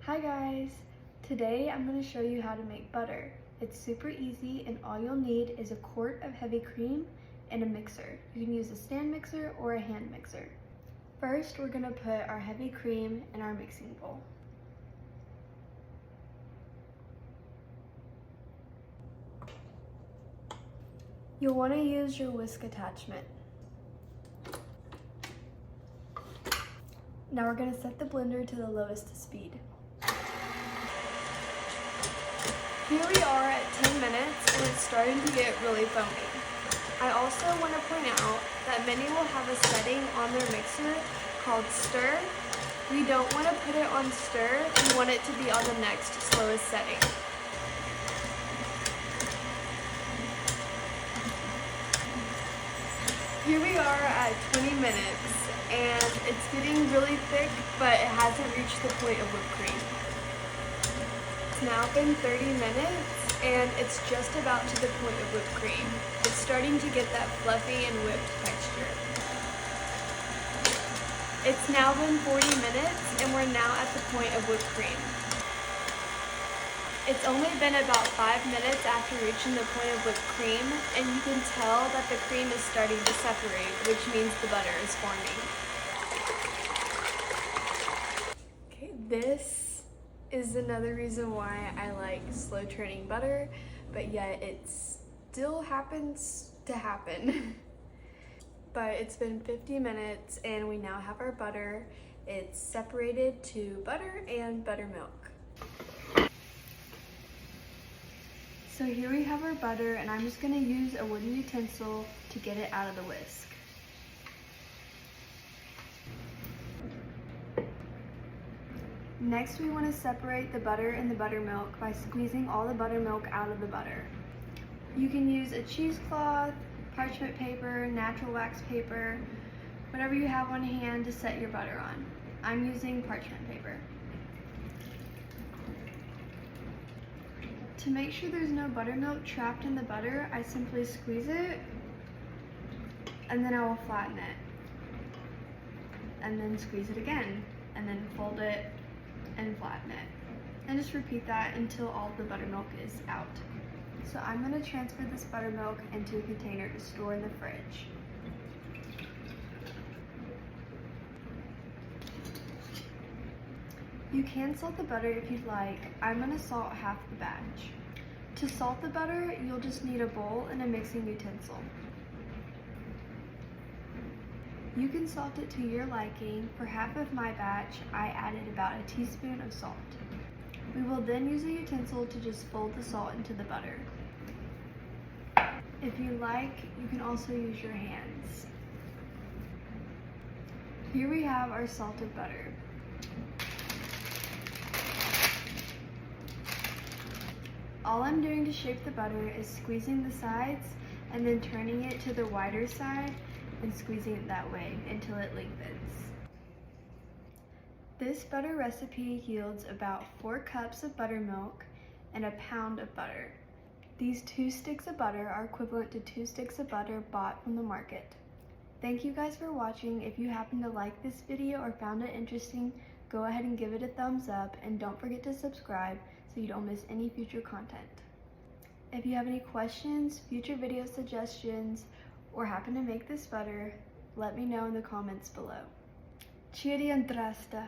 Hi guys! Today I'm going to show you how to make butter. It's super easy and all you'll need is a quart of heavy cream and a mixer. You can use a stand mixer or a hand mixer. First we're going to put our heavy cream in our mixing bowl. You'll want to use your whisk attachment. Now we're going to set the blender to the lowest speed. Here we are at 10 minutes and it's starting to get really foamy. I also want to point out that many will have a setting on their mixer called stir. We don't want to put it on stir, we want it to be on the next slowest setting. Here we are at 20 minutes and it's getting really thick, but it hasn't reached the point of whipped cream. It's now been 30 minutes and it's just about to the point of whipped cream. It's starting to get that fluffy and whipped texture. It's now been 40 minutes and we're now at the point of whipped cream. It's only been about 5 minutes after reaching the point of whipped cream and you can tell that the cream is starting to separate, which means the butter is forming. Okay, this is another reason why I like slow churning butter, but yet it still happens to happen. But it's been 50 minutes and we now have our butter. It's separated to butter and buttermilk. So here we have our butter and I'm just gonna use a wooden utensil to get it out of the whisk. Next, we want to separate the butter and the buttermilk by squeezing all the buttermilk out of the butter. You can use a cheesecloth, parchment paper, natural wax paper, whatever you have on hand to set your butter on. I'm using parchment paper. To make sure there's no buttermilk trapped in the butter, I simply squeeze it and then I will flatten it. And then squeeze it again and then fold it and flatten it. And just repeat that until all the buttermilk is out. So I'm going to transfer this buttermilk into a container to store in the fridge. You can salt the butter if you'd like. I'm going to salt half the batch. To salt the butter, you'll just need a bowl and a mixing utensil. You can salt it to your liking. For half of my batch, I added about a teaspoon of salt. We will then use a utensil to just fold the salt into the butter. If you like, you can also use your hands. Here we have our salted butter. All I'm doing to shape the butter is squeezing the sides and then turning it to the wider side and squeezing it that way until it lengthens. This butter recipe yields about 4 cups of buttermilk and a pound of butter. These 2 sticks of butter are equivalent to 2 sticks of butter bought from the market. Thank you guys for watching. If you happen to like this video or found it interesting, go ahead and give it a thumbs up and don't forget to subscribe so you don't miss any future content. If you have any questions, future video suggestions, or happen to make this butter, let me know in the comments below. Cheerio and drasta!